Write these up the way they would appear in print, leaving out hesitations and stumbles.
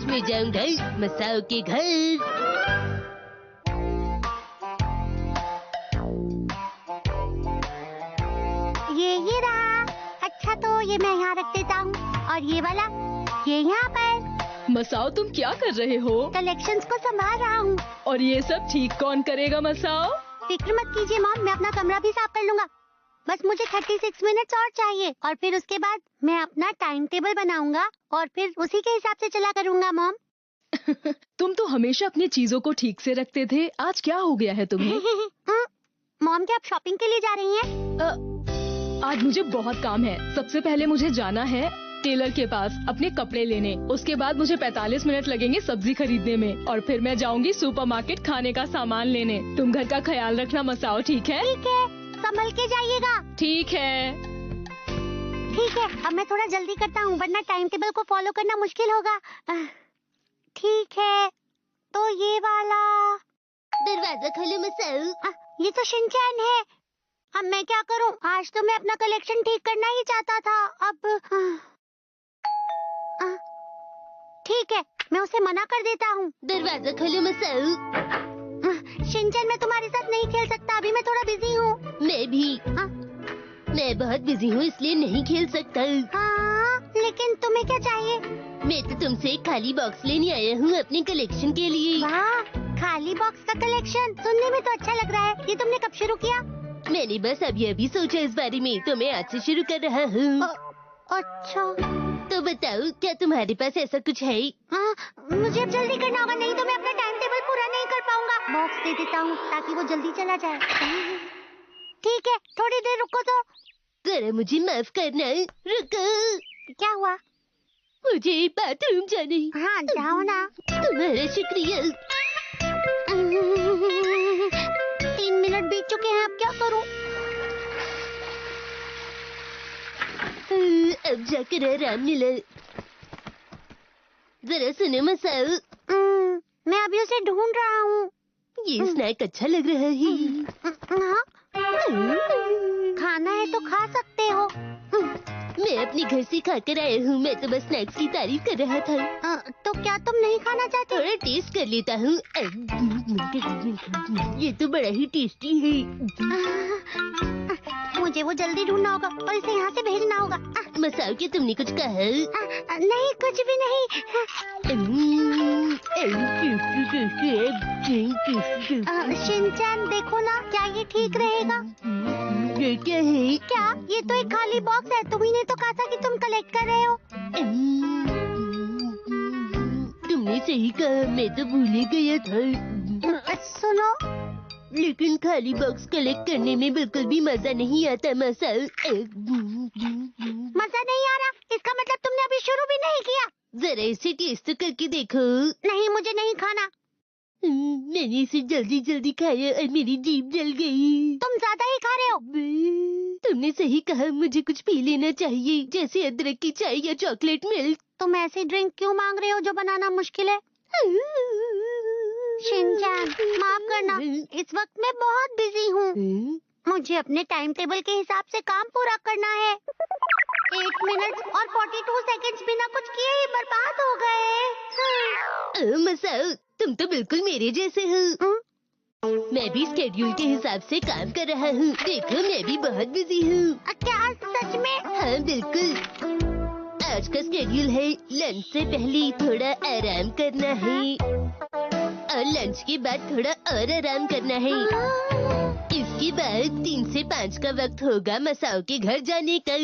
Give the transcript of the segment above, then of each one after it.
आज मैं जाऊंगा मसाओ के घर। ये रहा। अच्छा तो ये मैं यहाँ रख देता हूँ और ये वाला ये यहाँ पर। मसाओ तुम क्या कर रहे हो? कलेक्शंस को संभाल रहा हूँ। और ये सब ठीक कौन करेगा मसाओ? फिक्र मत कीजिए मॉम, मैं अपना कमरा भी साफ कर लूंगा। बस मुझे 36 मिनट्स और चाहिए और फिर उसके बाद मैं अपना टाइम टेबल बनाऊंगा और फिर उसी के हिसाब से चला करूंगा मॉम। तुम तो हमेशा अपनी चीजों को ठीक से रखते थे, आज क्या हो गया है तुम्हें? मॉम क्या आप शॉपिंग के लिए जा रही हैं? आज मुझे बहुत काम है। सबसे पहले मुझे जाना है टेलर के पास अपने कपड़े लेने। उसके बाद मुझे 45 मिनट लगेंगे सब्जी खरीदने में और फिर मैं जाऊंगी सुपरमार्केट खाने का सामान लेने। तुम घर का ख्याल रखना मसाओ, ठीक है? ठीक है, संभल के जाइएगा। ठीक है। ठीक है, अब मैं थोड़ा जल्दी करता हूँ वरना टाइम टेबल को फॉलो करना मुश्किल होगा। ठीक है, तो ये वाला। दरवाजा खोलो मसाओ। ये तो शिनचैन है। अब मैं क्या करूं? आज तो मैं अपना कलेक्शन ठीक करना ही चाहता था। अब ठीक है, मैं उसे मना कर देता हूँ। दरवाजा खोलो मसाओ। शिनचैन मैं तुम्हारे साथ नहीं खेल सकता, अभी मैं थोड़ा बिजी हूँ। मैं भी। मैं बहुत बिजी हूँ इसलिए नहीं खेल सकता। हाँ, लेकिन तुम्हें क्या चाहिए? मैं तो तुमसे एक खाली बॉक्स लेने आया हूँ अपने कलेक्शन के लिए। वाह, खाली बॉक्स का कलेक्शन सुनने में तो अच्छा लग रहा है। ये तुमने कब शुरू किया? मैंने बस अभी सोचा इस बारे में, तो मैं आज से शुरू कर रहा हूँ। अच्छा, तो बताओ क्या तुम्हारे पास ऐसा कुछ है? मुझे अब जल्दी करना होगा, नहीं तो मैं अपना टाइम टेबल पूरा नहीं कर पाऊंगा। बॉक्स दे देता हूँ ताकि वो जल्दी चला जाए। ठीक है, थोड़ी देर रुको तो। जरा मुझे माफ करना, रुको। क्या हुआ? मुझे बाथरूम जाने। हाँ, जाओ ना। तुम्हारा शुक्रिया। 3 मिनट बीत चुके हैं, अब क्या करूं? अब जाकर आराम मिला। जरा सुनो मसाओ। मैं अभी उसे ढूंढ रहा हूँ। ये स्नैक अच्छा लग रहा है। हाँ? खाना है तो खा सकते हो। मैं अपने घर से खाकर आया हूँ, मैं तो बस स्नैक्स की तारीफ कर रहा था। तो क्या तुम नहीं खाना चाहते? थोड़ा टेस्ट कर लेता हूँ। ये तो बड़ा ही टेस्टी है। मुझे वो जल्दी ढूंढना होगा और इसे यहाँ से भेजना होगा। मसाओ क्या तुमने कुछ कहा? नहीं, कुछ भी नहीं। शिनचैन देखो ना, क्या ये ठीक रहेगा? ये क्या है? क्या? ये तो एक खाली बॉक्स है। तुम्ही ने तो कहा था कि तुम कलेक्ट कर रहे हो। तुमने सही कहा, मैं तो भूल ही गया था। सुनो, लेकिन खाली बॉक्स कलेक्ट करने में बिल्कुल भी मजा नहीं आता मसाओ। मजा नहीं आ रहा? इसका मतलब तुमने अभी शुरू भी नहीं किया। जरा इसे टेस्ट तो करके देखो। नहीं, मुझे नहीं खाना। मैंने इसे जल्दी जल्दी खाया और मेरी जीभ जल गई। तुम ज्यादा ही खा रहे हो। तुमने सही कहा, मुझे कुछ पी लेना चाहिए, जैसे अदरक की चाय या चॉकलेट मिल्क। तुम ऐसी ड्रिंक क्यों मांग रहे हो जो बनाना मुश्किल है? शिनचैन, माफ करना, इस वक्त मैं बहुत बिजी हूँ। मुझे अपने टाइम टेबल के हिसाब से काम पूरा करना है। 8 मिनट और 42 सेकंड्स बिना कुछ किए ही बर्बाद हो गए। मसाओ, तुम तो बिल्कुल मेरे जैसे हो। मैं भी स्केड्यूल के हिसाब से काम कर रहा हूँ। देखो मैं भी बहुत बिजी हूँ। क्या सच में? हाँ बिल्कुल। आज का स्केड्यूल है लंच से पहले थोड़ा आराम करना है और लंच के बाद थोड़ा और आराम करना है। इसके बाद 3 से 5 का वक्त होगा मसाओ के घर जाने का।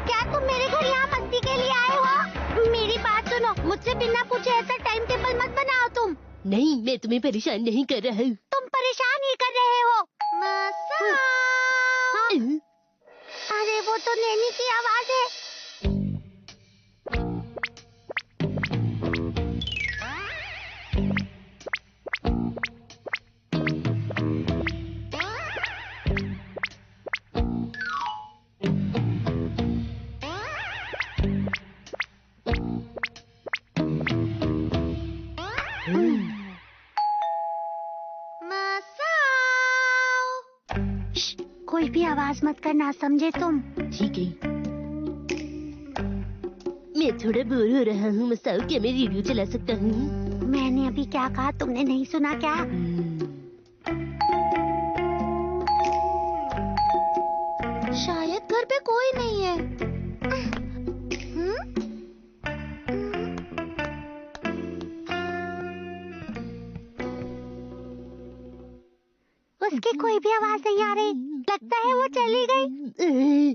क्या तुम मेरे घर यहाँ मस्ती के लिए आए हो? मेरी बात सुनो, मुझसे बिना पूछे ऐसा टाइम टेबल मत बनाओ तुम। नहीं, मैं तुम्हें परेशान नहीं कर रहा हूँ। तुम परेशान ही कर रहे हो। मसाओ। अरे वो तो नैनी की आवाज है। कोई भी आवाज मत करना, समझे तुम? ठीक है। मैं थोड़ा बोर हो रहा हूँ मसाओ, क्या मैं रेडियो चला सकता हूँ? मैंने अभी क्या कहा, तुमने नहीं सुना क्या? शायद घर पे कोई नहीं है। उसकी कोई भी आवाज नहीं आ रही, लगता है वो चली गई।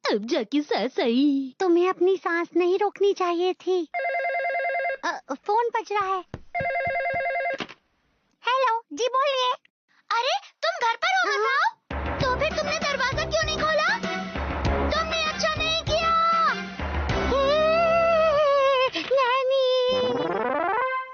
अब जाके सांस आई। तुम्हें अपनी सांस नहीं रोकनी चाहिए थी। फोन बज रहा है। हेलो जी, बोलिए। अरे तुम घर पर हो मसाओ? तो फिर तुमने दरवाजा क्यों नहीं खोला? तुमने अच्छा नहीं किया। नैनी,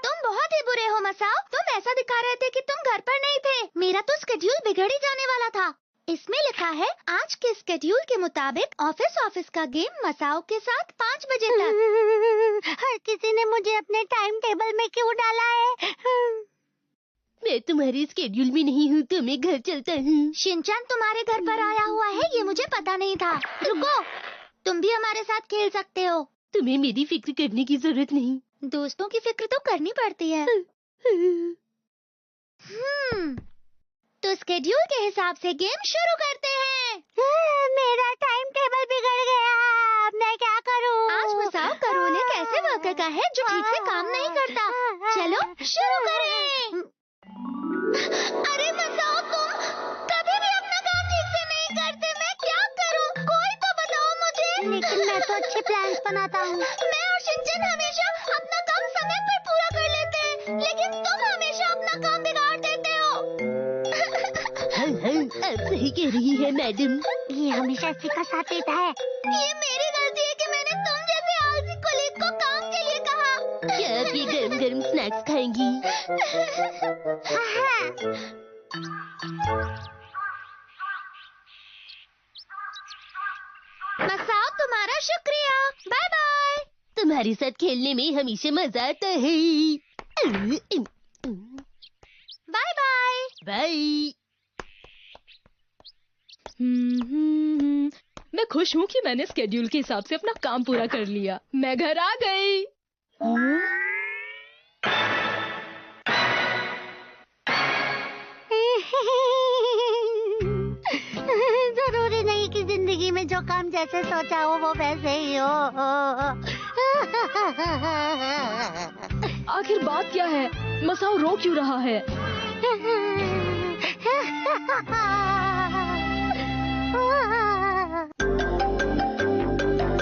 तुम बहुत ही बुरे हो मसाओ। तुम ऐसा दिखा रहे थे कि तुम घर पर नहीं थे। मेरा तो स्केड्यूल बिगड़ ही जाने वाला था। इसमें लिखा है आज के स्केड्यूल के मुताबिक ऑफिस का गेम मसाओ के साथ 5 बजे तक। हर किसी ने मुझे अपने टाइम टेबल में क्यों डाला है? मैं तुम्हारे स्केड्यूल में नहीं हूँ, तो मैं घर चलता हूँ। शिनचैन तुम्हारे घर पर आया हुआ है, ये मुझे पता नहीं था। रुको, तुम भी हमारे साथ खेल सकते हो। तुम्हें मेरी फिक्र करने की जरूरत नहीं। दोस्तों की फिक्र तो करनी पड़ती है। तो स्केड्यूल के हिसाब से गेम शुरू करते हैं। मेरा टाइम टेबल बिगड़ गया, अब मैं क्या करूं? आज मसाओ का रोल एक ऐसे वर्कर का है जो ठीक से काम नहीं करता। चलो शुरू करें। अरे मसाओ, तुम कभी भी अपना काम ठीक से नहीं करते। मैं क्या करूं? कोई तो बताओ मुझे। लेकिन मैं तो अच्छे प्लान्स बनाता हूँ। मैं और शिनचैन हमेशा अपना काम समय पर पूरा कर लेते हैं, लेकिन तुम हमेशा अपना काम बिगाड़ देते हो। आप सही कह रही है मैडम। ये हमेशा इसी का साथ देता है। ये मेरी गलती है कि मैंने तुम जैसे आलसी कोलीग को काम के लिए कहा। क्या आप ये गरम गरम स्नैक्स खाएंगी? मसाओ, तुम्हारा शुक्रिया। Bye bye. तुम्हारे साथ खेलने में हमेशा मजा आता है। Bye bye. बाय। मैं खुश हूँ कि मैंने स्केड्यूल के हिसाब से अपना काम पूरा कर लिया। मैं घर आ गई। जरूरी नहीं कि जिंदगी में जो काम जैसे सोचा हो वो वैसे ही हो। आखिर बात क्या है? मसाओ रो क्यों रहा है?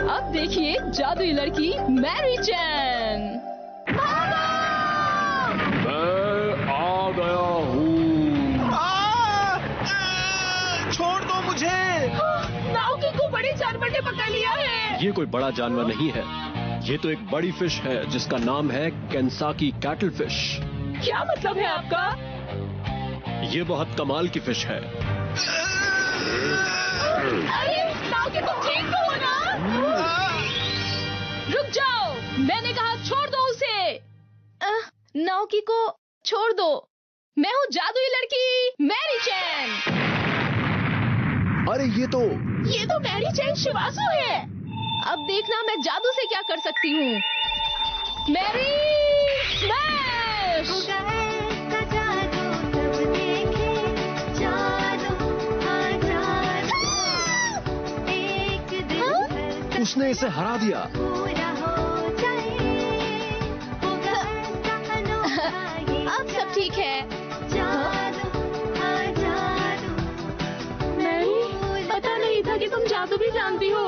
अब देखिए जादुई लड़की मैरी चैन। मैं आ गया हूँ। छोड़ दो मुझे। नाओकी को बड़े जानवर ने पकड़ लिया है। ये कोई बड़ा जानवर नहीं है, ये तो एक बड़ी फिश है जिसका नाम है केंसाकी कैटल फिश। क्या मतलब है आपका? ये बहुत कमाल की फिश है। अरे नाओकी, तुम ठीक तो हो ना? रुक जाओ, मैंने कहा छोड़ दो उसे। नाओकी को छोड़ दो। मैं हूँ जादुई लड़की मैरी चैन। अरे ये तो मैरी चैन शिवासु है। अब देखना मैं जादू से क्या कर सकती हूँ। Mary smash. उसने इसे हरा दिया। अब सब ठीक है। मैरी, पता नहीं था कि तुम जादू भी जानती हो।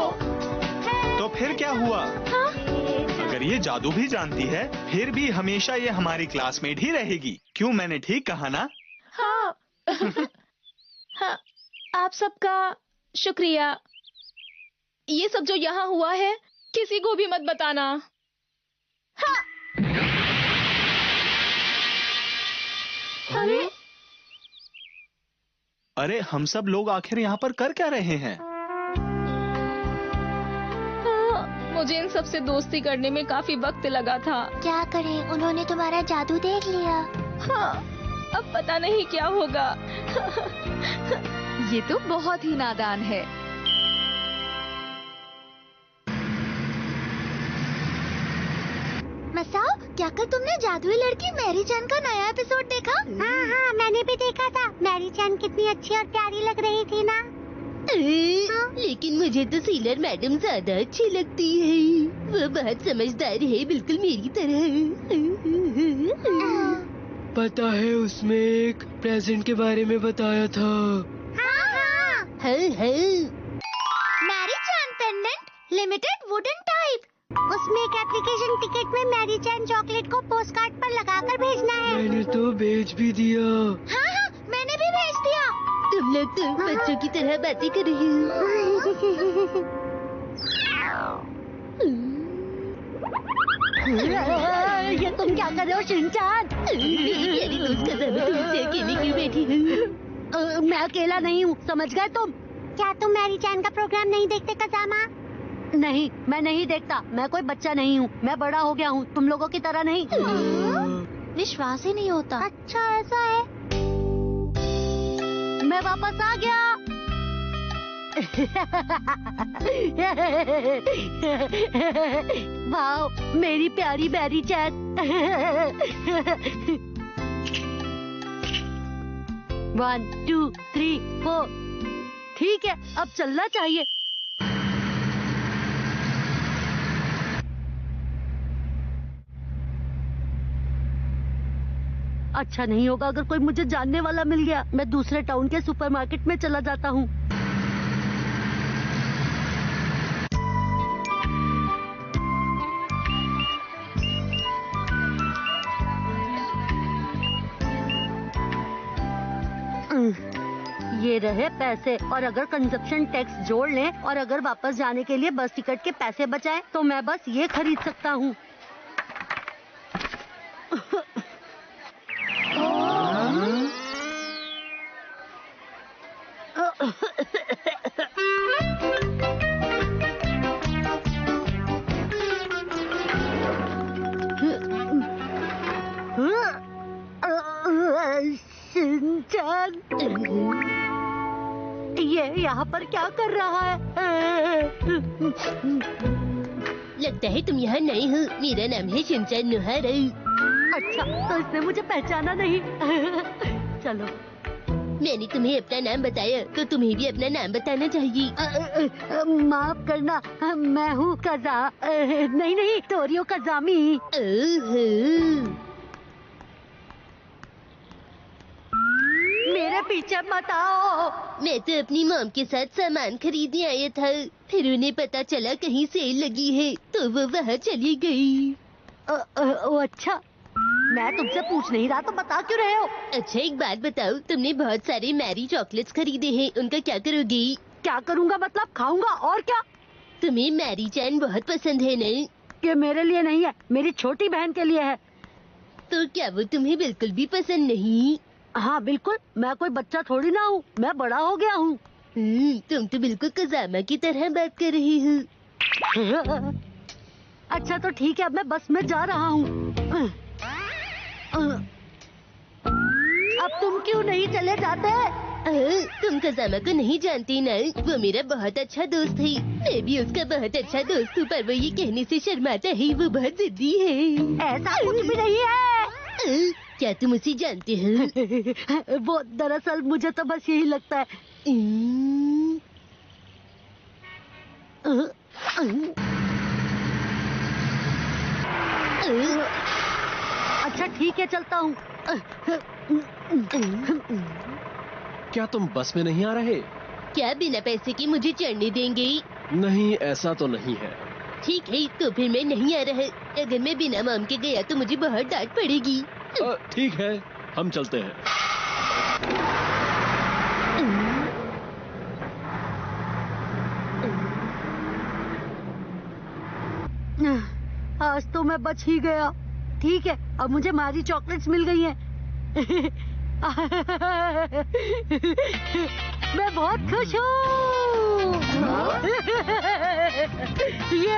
तो फिर क्या हुआ? अगर ये जादू भी जानती है, फिर भी हमेशा ये हमारी क्लासमेट ही रहेगी। क्यों, मैंने ठीक कहा ना? हाँ। हाँ, आप सबका शुक्रिया। ये सब जो यहाँ हुआ है किसी को भी मत बताना। हाँ। अरे हम सब लोग आखिर यहाँ पर कर क्या रहे हैं? हाँ, मुझे इन सब से दोस्ती करने में काफी वक्त लगा था। क्या करें, उन्होंने तुम्हारा जादू देख लिया। हाँ, अब पता नहीं क्या होगा। ये तो बहुत ही नादान है। मसाओ, क्या कल तुमने जादुई लड़की मैरी चैन का नया एपिसोड देखा? हाँ हाँ, मैंने भी देखा था। मैरी चैन कितनी अच्छी और प्यारी लग रही थी ना। लेकिन मुझे तो सीलर मैडम ज्यादा अच्छी लगती है। वो बहुत समझदार है, बिल्कुल मेरी तरह। पता है उसमें एक प्रेजेंट के बारे में बताया था। हाँ हाँ, हाँ। मैरी चैन पेंडेंट लिमिटेड वुडन टाइप। उसमें एक एप्लीकेशन टिकट में मैरी चैन चॉकलेट को पोस्ट कार्ड पर लगाकर भेजना है। मैंने तो भेज भी दिया। हाँ हाँ, मैंने भी भेज दिया। तुम लोग तो बच्चों की तरह बातें कर रही हो। ये तुम क्या कर रहे हो शिनचान? मेरी दोस्त का तुमसे अकेले क्यों बैठी हूँ? मैं अकेला नहीं हूँ, समझ गए तुम? क्या तुम मैरी चैन का प्रोग्राम नहीं देखते कजामा? नहीं, मैं नहीं देखता। मैं कोई बच्चा नहीं हूँ, मैं बड़ा हो गया हूँ, तुम लोगों की तरह नहीं। विश्वास ही नहीं होता। अच्छा ऐसा है। मैं वापस आ गया। वाह, मेरी प्यारी मैरी चैन। 1 2 3 4। ठीक है, अब चलना चाहिए। अच्छा नहीं होगा अगर कोई मुझे जानने वाला मिल गया। मैं दूसरे टाउन के सुपरमार्केट में चला जाता हूँ। ये रहे पैसे, और अगर कंजप्शन टैक्स जोड़ लें और अगर वापस जाने के लिए बस टिकट के पैसे बचाएं तो मैं बस ये खरीद सकता हूँ। शिनचैन, ये यहाँ पर क्या कर रहा है? लगता है तुम यहाँ नए हो। मेरा नाम है शिनचैन नोहारा। अच्छा, तो इसने मुझे पहचाना नहीं। चलो, मैंने तुम्हें अपना नाम बताया तो तुम्हें भी अपना नाम बताना चाहिए। माफ करना, मैं हूँ कजा। नहीं, टोरियो कजामी। ओहो। मेरे पीछे मत आओ। मैं तो अपनी मॉम के साथ सामान खरीदने आया था, फिर उन्हें पता चला कहीं सेल लगी है तो वो वहाँ चली गई। अच्छा, मैं तुमसे पूछ नहीं रहा तो बता क्यों रहे हो? अच्छा एक बात बताओ, तुमने बहुत सारे मैरी चॉकलेट्स खरीदे हैं, उनका क्या करोगी? क्या करूँगा मतलब? खाऊंगा और क्या। तुम्हें मैरी चैन बहुत पसंद है न? ये मेरे लिए नहीं है, मेरी छोटी बहन के लिए है। तो क्या वो तुम्हें बिल्कुल भी पसंद नहीं? हाँ बिल्कुल, मैं कोई बच्चा थोड़ी ना हूँ, मैं बड़ा हो गया हूँ। तुम तो बिल्कुल कजामा की तरह बात कर रही हो। अच्छा तो ठीक है, अब मैं बस में जा रहा हूँ। अब तुम क्यों नहीं चले जाते? तुम कजामा को नहीं जानती ना, वो मेरा बहुत अच्छा दोस्त है। मैं भी उसका बहुत अच्छा दोस्त हूँ, पर वो ये कहने से शर्माता है, वो बहुत जिद्दी है। ऐसा कुछ भी नहीं है। क्या तुम उसे जानते हो? वो दरअसल मुझे तो बस यही लगता है। अच्छा ठीक है, चलता हूँ। क्या तुम बस में नहीं आ रहे? क्या बिना पैसे के मुझे चढ़ने देंगे? नहीं, ऐसा तो नहीं है। ठीक है, तो फिर मैं नहीं आ रहा। अगर मैं बिना मॉम के गया तो मुझे बहुत डांट पड़ेगी। ठीक है, हम चलते हैं। आज तो मैं बच ही गया। ठीक है, अब मुझे मैरी चॉकलेट्स मिल गई हैं। मैं बहुत खुश हूँ। ये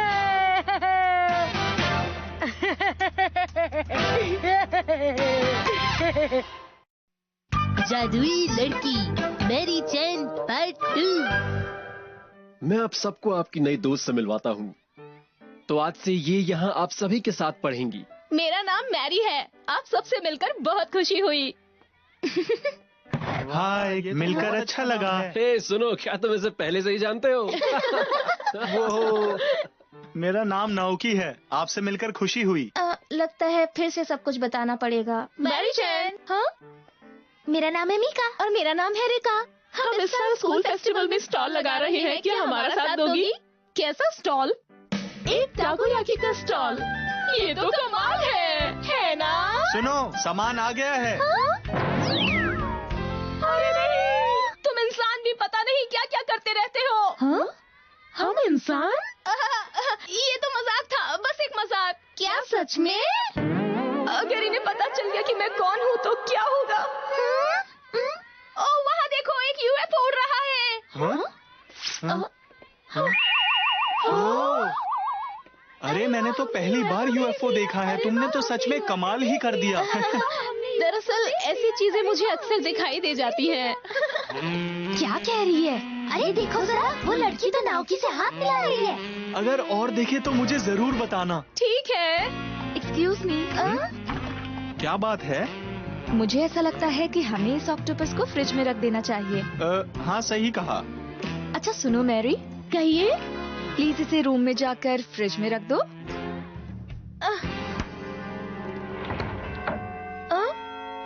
जादुई लड़की मैरी चैन पार्ट 2। मैं आप सबको आपकी नई दोस्त से मिलवाता हूँ। तो आज से ये यहाँ आप सभी के साथ पढ़ेंगी। मेरा नाम मैरी है। आप सबसे मिलकर बहुत खुशी हुई। हाय, मिलकर अच्छा लगा। हे सुनो, क्या तुम इसे पहले से ही जानते हो? वो मेरा नाम नाओकी है। आपसे मिलकर खुशी हुई। लगता है फिर से सब कुछ बताना पड़ेगा। मैरी चैन। हाँ, मेरा नाम है मीका। और मेरा नाम है रिका। हम इस साल स्कूल फेस्टिवल में स्टॉल लगा रहे हैं। क्या हमारा साथ दोगी? कैसा स्टॉल? एक टाकोयाकी का स्टॉल। ये तो कमाल है ना? सुनो, सामान आ गया है। अरे नहीं, तुम इंसान भी पता नहीं क्या क्या करते रहते हो। हाँ? हम इंसान? ये तो मजाक था, बस एक मजाक। क्या सच में? अगर इन्हें पता चल गया कि मैं कौन हूँ तो क्या होगा? ओह, वहाँ देखो, एक यूएफओ उड़ रहा है। ओह, अरे मैंने तो पहली बार यूएफओ देखा है। तुमने तो सच में कमाल ही कर दिया। दरअसल ऐसी चीजें मुझे अक्सर दिखाई दे जाती हैं। क्या कह रही है? अरे देखो जरा, वो लड़की तो नाओकी से हाथ मिला रही है। अगर और देखे तो मुझे जरूर बताना। ठीक है। एक्सक्यूज मी, क्या बात है? मुझे ऐसा लगता है कि हमें इस ऑक्टोपस को फ्रिज में रख देना चाहिए। हाँ, सही कहा। अच्छा सुनो मैरी, कहिए। प्लीज इसे रूम में जाकर फ्रिज में रख दो।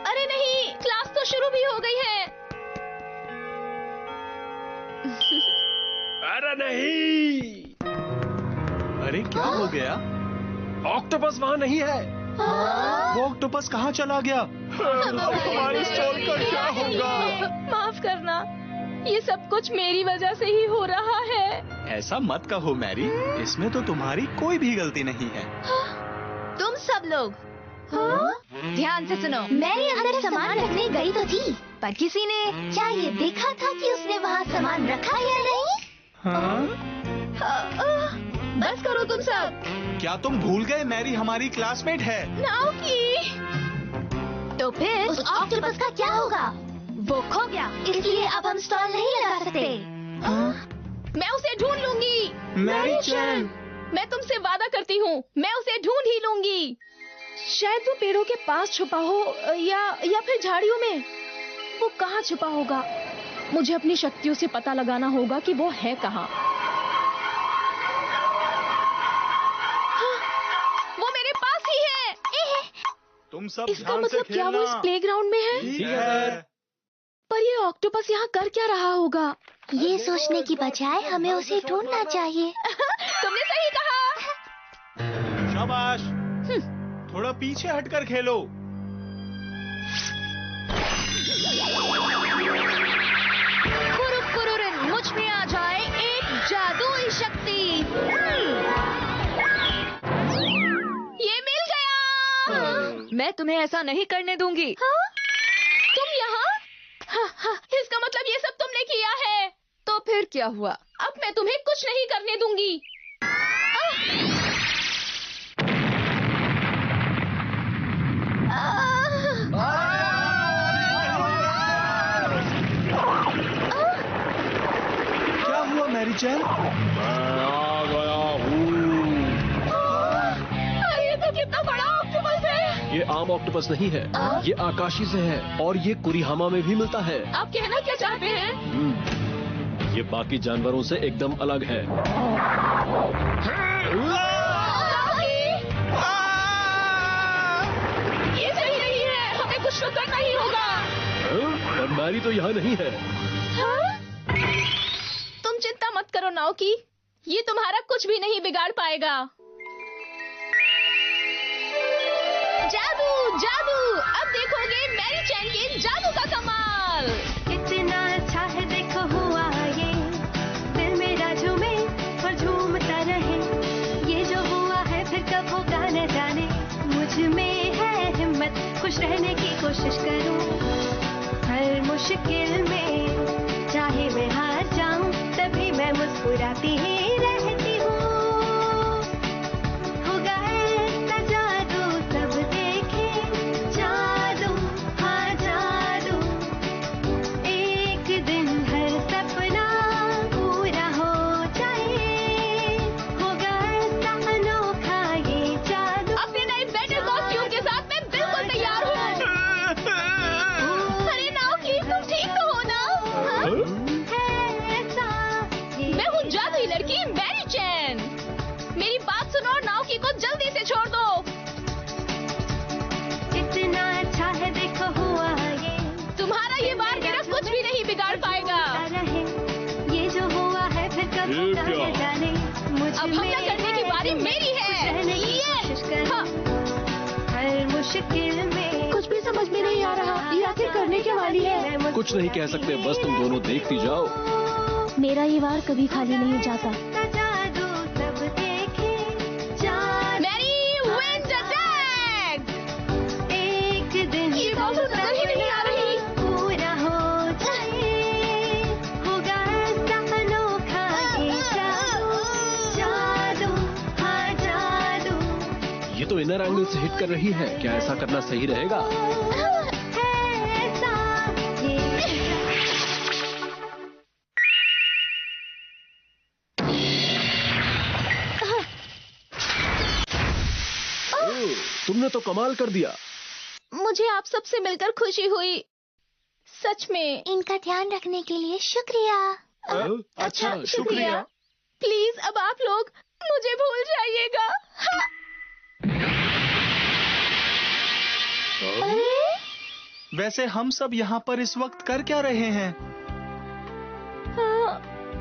अरे नहीं, क्लास तो शुरू भी हो गई है। अरे नहीं, अरे क्या हो गया? ऑक्टोपस वहाँ नहीं है। वो ऑक्टोपस कहाँ चला गया? हमारे स्टॉल का क्या होगा? माफ करना, ये सब कुछ मेरी वजह से ही हो रहा है। ऐसा मत कहो मैरी, इसमें तो तुम्हारी कोई भी गलती नहीं है। तुम सब लोग ध्यान से सुनो, मैरी अंदर सामान रखने गई तो थी, पर किसी ने क्या ये देखा था कि उसने वहाँ सामान रखा या नहीं? हाँ? बस करो तुम सब। क्या तुम भूल गए मैरी हमारी क्लासमेट है? नाओकी। तो फिर उस ऑक्टोपस का क्या होगा? वो खो गया। इसलिए अब हम स्टॉल नहीं लगा सकते। मैं उसे ढूंढ लूंगी। मैरी चैन। मैं तुमसे वादा करती हूँ, मैं उसे ढूंढ ही लूंगी। शायद वो पेड़ों के पास छुपा हो या फिर झाड़ियों में। वो कहाँ छुपा होगा? मुझे अपनी शक्तियों से पता लगाना होगा कि वो है कहाँ। हाँ, वो मेरे पास ही है। तुम सब इसका ध्यान से मतलब क्या वो खेलना। इस प्लेग्राउंड में है? ठीक है। पर ये ऑक्टोपस यहाँ कर क्या रहा होगा? ये सोचने की बजाय हमें उसे ढूंढना चाहिए। तुमने सही कहा। शाबाश। थोड़ा पीछे हटकर खेलो। कुरुकुरुरन, मुझ में आ जाए एक जादुई शक्ति। ये मिल गया। मैं तुम्हें ऐसा नहीं करने दूंगी। तुम यहाँ? इसका मतलब ये सब तुमने किया है। तो फिर क्या हुआ? अब मैं तुम्हें कुछ नहीं करने दूंगी। क्या हुआ मैरी चैन? मैं आ गया हूँ। ये तो कितना बड़ा ऑक्टोपस है। ये आम ऑक्टोपस नहीं है, ये आकाशी से है और ये कुरिहामा में भी मिलता है। आप कहना क्या चाहते हैं? ये बाकी जानवरों से एकदम अलग है। ये सही नहीं है, हमें कुछ तो करना ही होगा। पर मैरी तो यहाँ नहीं है। तुम चिंता मत करो नाओकी, ये तुम्हारा कुछ भी नहीं बिगाड़ पाएगा। जादू जादू, अब देखोगे मैरी चैन के जादू का कमाल। कितना अच्छा है देखो हुआ ये, दिल मेरा झूमे और झूमता रहे। ये जो हुआ है फिर कब होगा न जाने। मुझ में है हिम्मत, खुश रहने की कोशिश करूं। हर मुश्किल में चाहे मैं हार जाऊं, तभी मैं मुस्कुराती ही रहती हूँ। होगा ऐसा जादू सब देखे, जादू हाँ जादू। एक दिन हर सपना पूरा हो जाए। होगा ऐसा अनोखा मुश्किल में। कुछ भी समझ में नहीं आ रहा, ये आखिर करने क्या वाली है? कुछ नहीं कह सकते, बस तुम दोनों देखती जाओ। मेरा ये वार कभी खाली नहीं जाता। जादू सब देखे, मैरी विंड अटैक! एक दिन ये बात तो नजर ही नहीं आ रही। पूरा हो जाए, होगा ऐसा अनोखा ये जादू, जादू, हाँ जादू। ये तो इनर एंगल से हिट कर रही है, क्या ऐसा करना सही रहेगा? ऐसा ये तुमने तो कमाल कर दिया। मुझे आप सबसे मिलकर खुशी हुई, सच में। इनका ध्यान रखने के लिए शुक्रिया। अच्छा, शुक्रिया। प्लीज अब आप लोग मुझे भूल जाइएगा। वैसे हम सब यहाँ पर इस वक्त कर क्या रहे हैं?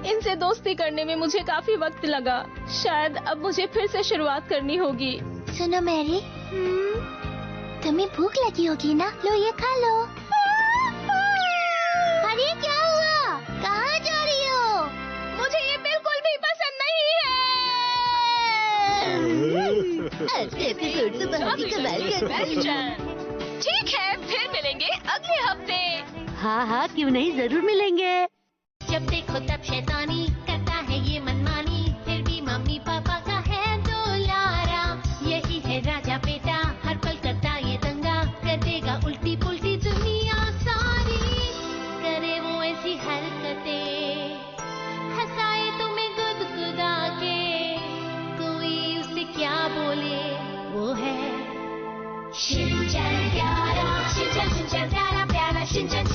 इनसे दोस्ती करने में मुझे काफी वक्त लगा। शायद अब मुझे फिर से शुरुआत करनी होगी। सुनो मैरी, तुम्हें भूख लगी होगी ना? लो ये खा लो। अरे क्या हुआ? कहाँ जा रही हो? मुझे ये बिल्कुल भी पसंद नहीं है। आज का एपिसोड तो बहुत ही कमाल का था। ठीक है, फिर मिलेंगे अगले हफ्ते। हाँ हाँ, क्यों नहीं, जरूर मिलेंगे। जब देखो तब शैतानी करता है ये मनमानी, फिर भी मम्मी पापा का है दुलारा। यही है राजा बेटा, हर पल करता ये दंगा, कर देगा उल्टी पुल्टी दुनिया सारी। करे वो ऐसी हरकतें, हंसाए तुम्हें गुदगुदा के, कोई उसे क्या बोले, वो है शिनचैन प्यारा, शिनचैन शिनचैन प्यारा प्यारा शिनचैन